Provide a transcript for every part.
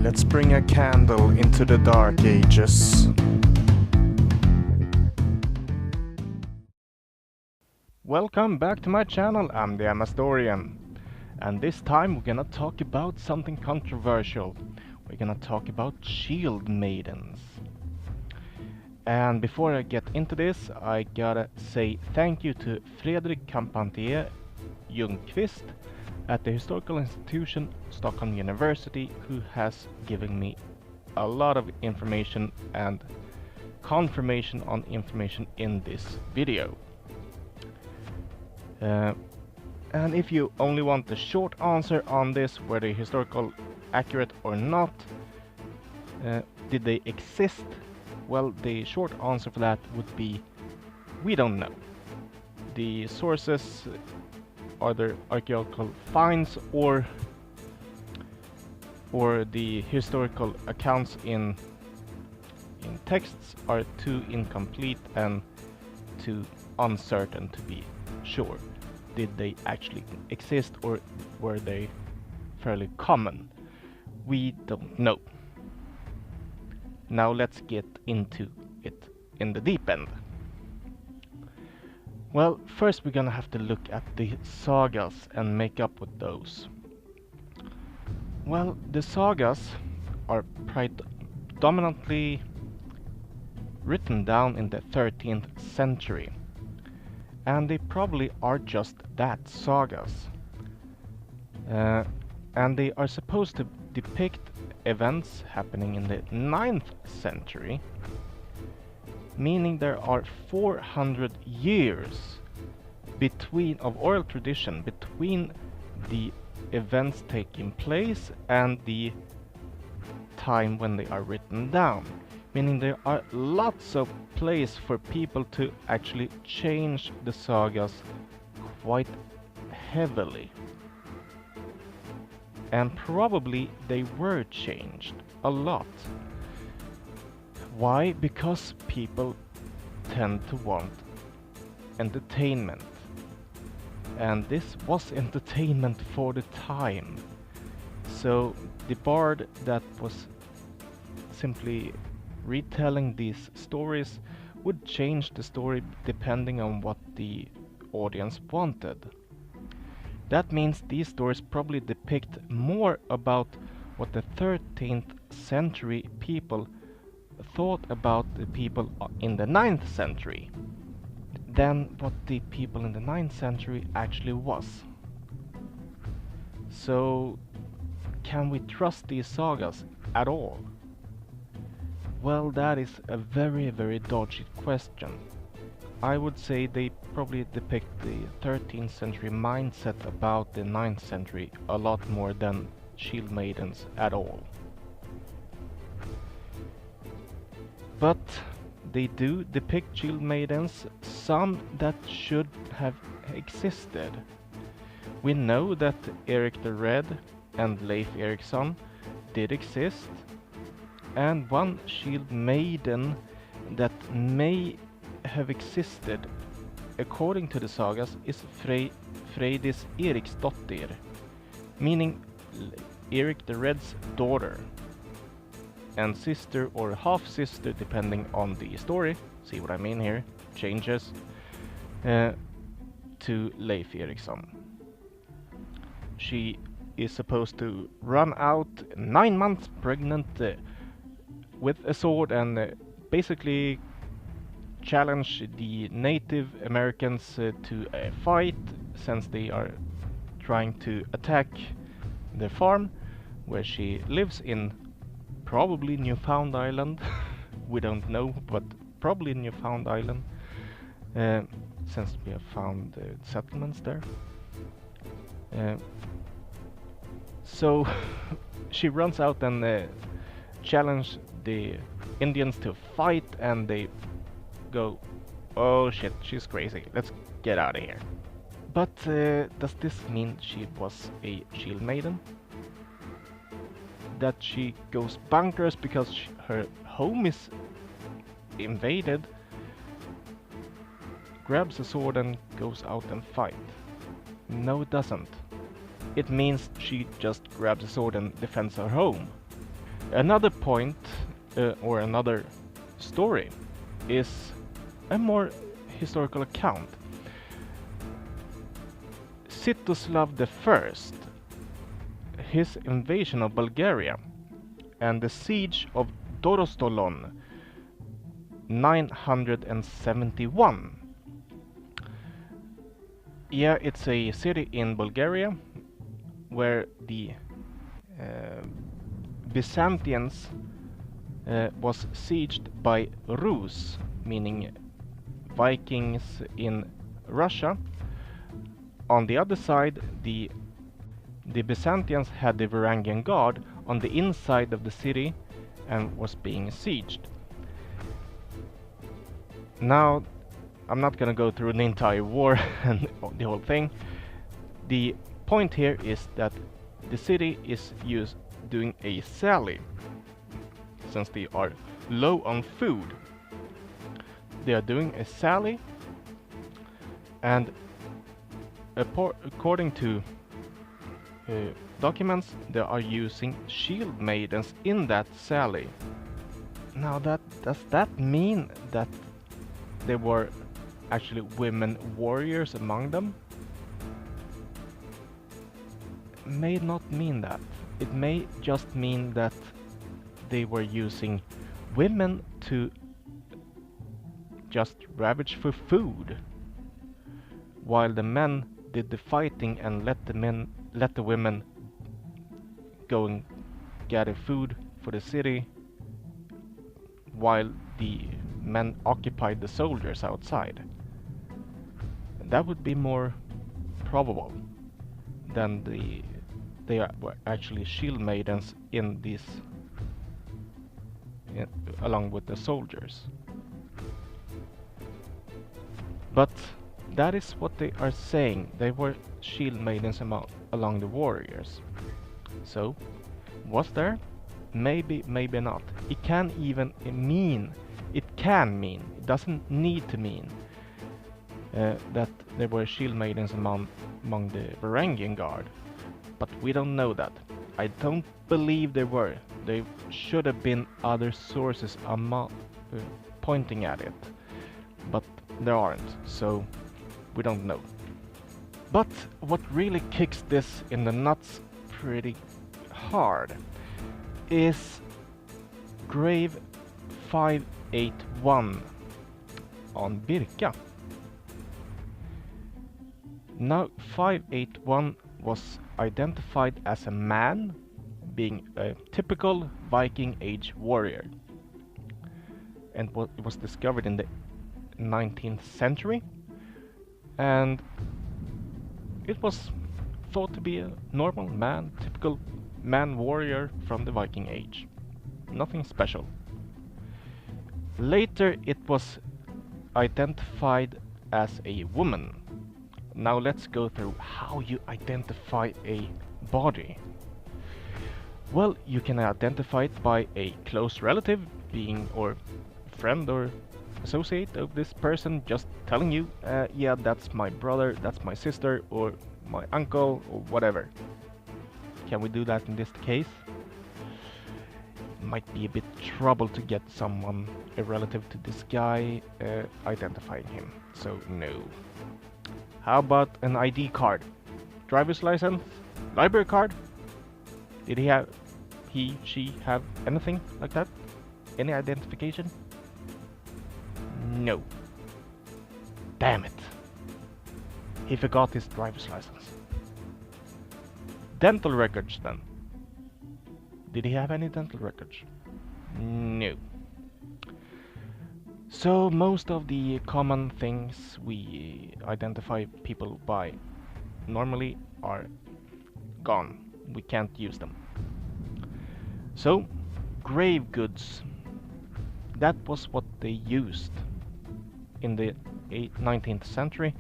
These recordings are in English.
Let's bring a candle into the dark ages. Welcome back to my channel, I'm the Amastorian. And this time we're gonna talk about something controversial. We're gonna talk about Shieldmaidens. And before I get into this, I gotta say thank you to Fredrik Campantier Ljungqvist at the Historical Institution, Stockholm University, who has given me a lot of information and confirmation on information in this video. And if you only want the short answer on this, whether historical accurate or not, did they exist? Well, the short answer for that would be we don't know. The sources are there archaeological finds or the historical accounts in texts are too incomplete and too uncertain to be sure. Did they actually exist or were they fairly common? We don't know. Now let's get into it in the deep end. Well, first we're gonna have to look at the sagas and make up with those. Well, the sagas are predominantly written down in the 13th century. And they probably are just that, sagas. And they are supposed to depict events happening in the 9th century, meaning there are 400 years of oral tradition between the events taking place and the time when they are written down, meaning there are lots of place for people to actually change the sagas quite heavily. And probably they were changed a lot. Why? Because people tend to want entertainment. And this was entertainment for the time. So the bard that was simply retelling these stories would change the story depending on what the audience wanted. That means these stories probably depict more about what the 13th century people thought about the people in the 9th century than what the people in the 9th century actually was. So, can we trust these sagas at all? Well, that is a very, very dodgy question. I would say they probably depict the 13th century mindset about the 9th century a lot more than Shieldmaidens at all. But they do depict Shieldmaidens, some that should have existed. We know that Erik the Red and Leif Erikson did exist, and one Shieldmaiden that may have existed, according to the sagas, is Freydis Eriksdottir, meaning Erik the Red's daughter, and sister or half-sister depending on the story, see what I mean here, changes, to Leif Erikson. She is supposed to run out 9 months pregnant with a sword and basically challenge the Native Americans to a fight, since they are trying to attack the farm where she lives in, probably Newfound Island. We don't know, but probably Newfound Island, since we have found settlements there. So she runs out and challenge the Indians to fight, and they go, oh shit, she's crazy, let's get out of here. But does this mean she was a Shieldmaiden? That she goes bonkers because her home is invaded, grabs a sword and goes out and fight? No, it doesn't. It means she just grabs a sword and defends her home. Another point, or another story, is a more historical account. Sitoslav I, his invasion of Bulgaria, and the siege of Dorostolon 971. Yeah, it's a city in Bulgaria where the Byzantines was sieged by Rus, meaning Vikings in Russia. On the other side, the Byzantines had the Varangian Guard on the inside of the city and was being sieged. Now, I'm not gonna go through the entire war and the whole thing. The point here is that the city is doing a sally. Since they are low on food, they are doing a sally, and according to documents, they are using Shieldmaidens in that sally. Now, does that mean that there were actually women warriors among them? May not mean that. It may just mean that they were using women to just ravage for food, while the men did the fighting and let the women go and gather food for the city, while the men occupied the soldiers outside. That would be more probable than they were actually shield maidens in this, along with the soldiers. But that is what they are saying. They were shield maidens along the warriors. So, was there? Maybe, maybe not. It can mean, it doesn't need to mean that there were shield maidens among the Varangian Guard. But we don't know that. I don't believe there were. There should have been other sources pointing at it. But there aren't, so we don't know. But what really kicks this in the nuts pretty hard is grave 581 on Birka. Now, 581 was identified as a man, being a typical Viking Age warrior, and it was discovered in the 19th century, and it was thought to be a normal man, typical man warrior from the Viking Age. Nothing special. Later it was identified as a woman. Now let's go through how you identify a body. Well, you can identify it by a close relative being, or friend or associate of this person, just telling you, yeah, that's my brother, that's my sister, or my uncle, or whatever. Can we do that in this case? Might be a bit trouble to get someone, a relative to this guy, identifying him, so no. How about an ID card? Driver's license? Library card? Did she have anything like that? Any identification? No. Damn it. He forgot his driver's license. Dental records then. Did he have any dental records? No. So most of the common things we identify people by normally are gone. We can't use them. So, grave goods. That was what they used in the 19th century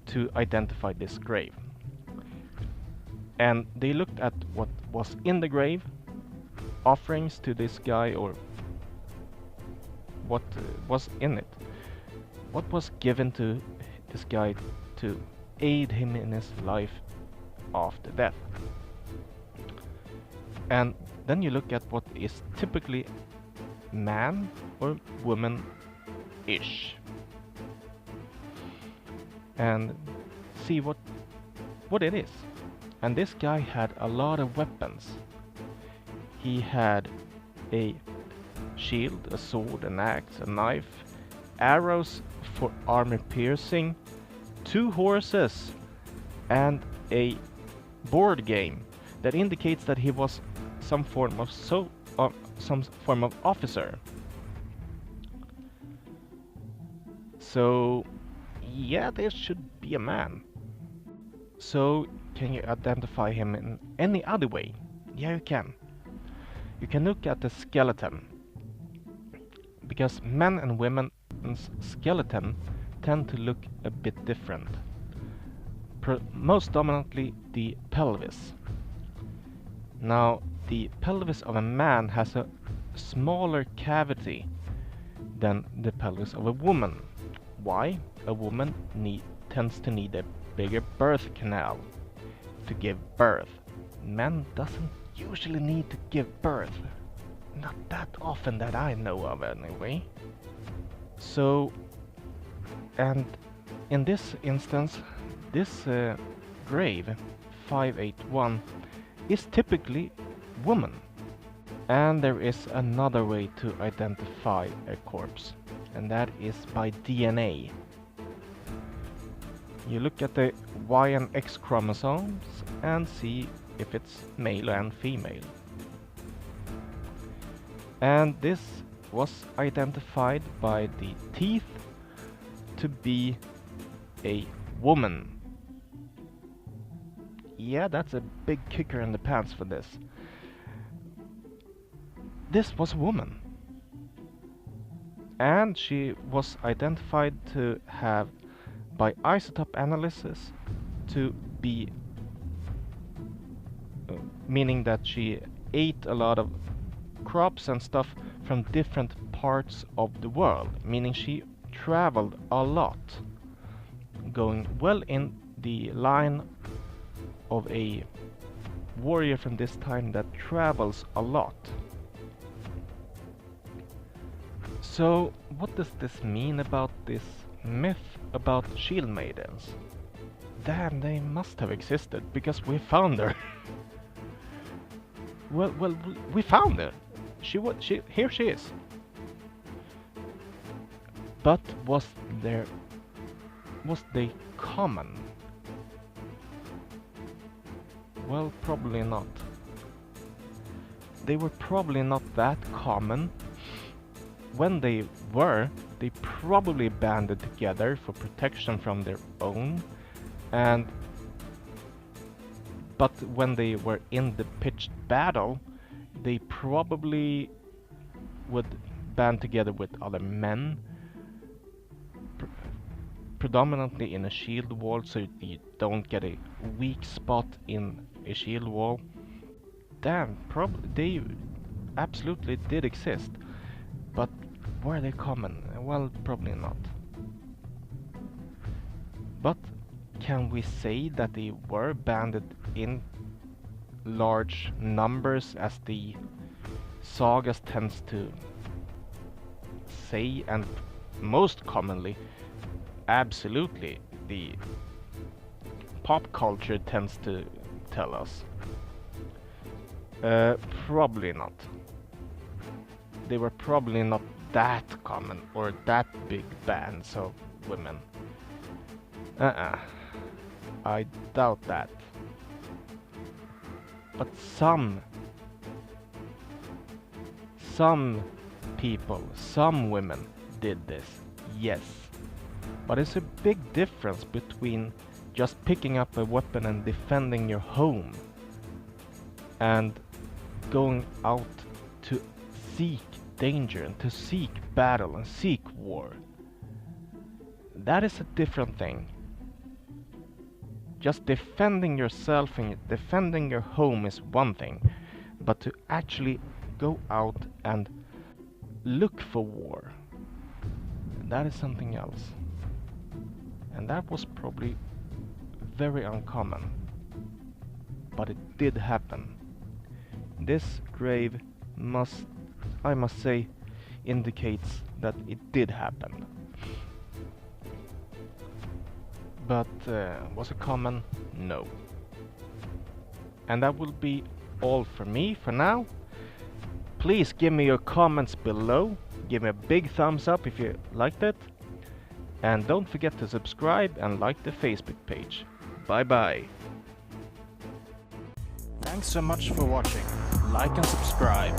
to identify this grave. And they looked at what was in the grave, offerings to this guy, or what was in it. What was given to this guy to aid him in his life after death. And then you look at what is typically man or woman-ish, and see what it is. And this guy had a lot of weapons. He had a shield, a sword, an axe, a knife, arrows for armor piercing, 2 horses, and a board game that indicates that he was some form of officer. So yeah, this should be a man. So can you identify him in any other way? Yeah, you can. You can look at the skeleton, because men and women's skeleton tend to look a bit different. Most dominantly the pelvis. Now, the pelvis of a man has a smaller cavity than the pelvis of a woman. Why? A woman tends to need a bigger birth canal to give birth. Men doesn't usually need to give birth. Not that often that I know of anyway. So, and in this instance, this grave, 581, is typically woman. And there is another way to identify a corpse, and that is by DNA. You look at the Y and X chromosomes and see if it's male and female. And this was identified by the teeth to be a woman. Yeah, that's a big kicker in the pants for this. This was a woman. And she was identified to have, by isotope analysis, to be meaning that she ate a lot of crops and stuff from different parts of the world, meaning she traveled a lot, going well in the line of a warrior from this time that travels a lot. So what does this mean about this myth about Shieldmaidens? Damn, they must have existed, because we found her. well, we found her. Here she is. But was they common? Well, probably not. They were probably not that common. When they were, they probably banded together for protection from their own, but when they were in the pitched battle, they probably would band together with other men, predominantly in a shield wall, so you don't get a weak spot in a shield wall. Damn, they absolutely did exist, but were they common? Well, probably not. But can we say that they were banded in large numbers, as the sagas tends to say, and most commonly, absolutely, the pop culture tends to tell us? Probably not. They were probably not that common or that big bands of women. I doubt that. But some people, some women did this, yes. But it's a big difference between just picking up a weapon and defending your home and going out to seek danger and to seek battle and seek war. That is a different thing. Just defending yourself and defending your home is one thing, but to actually go out and look for war, that is something else. And that was probably very uncommon, but it did happen. this grave I must say, indicates that it did happen. But was it common? No. And that will be all for me for now. Please give me your comments below. Give me a big thumbs up if you liked it. And don't forget to subscribe and like the Facebook page. Bye bye. Thanks so much for watching. Like and subscribe.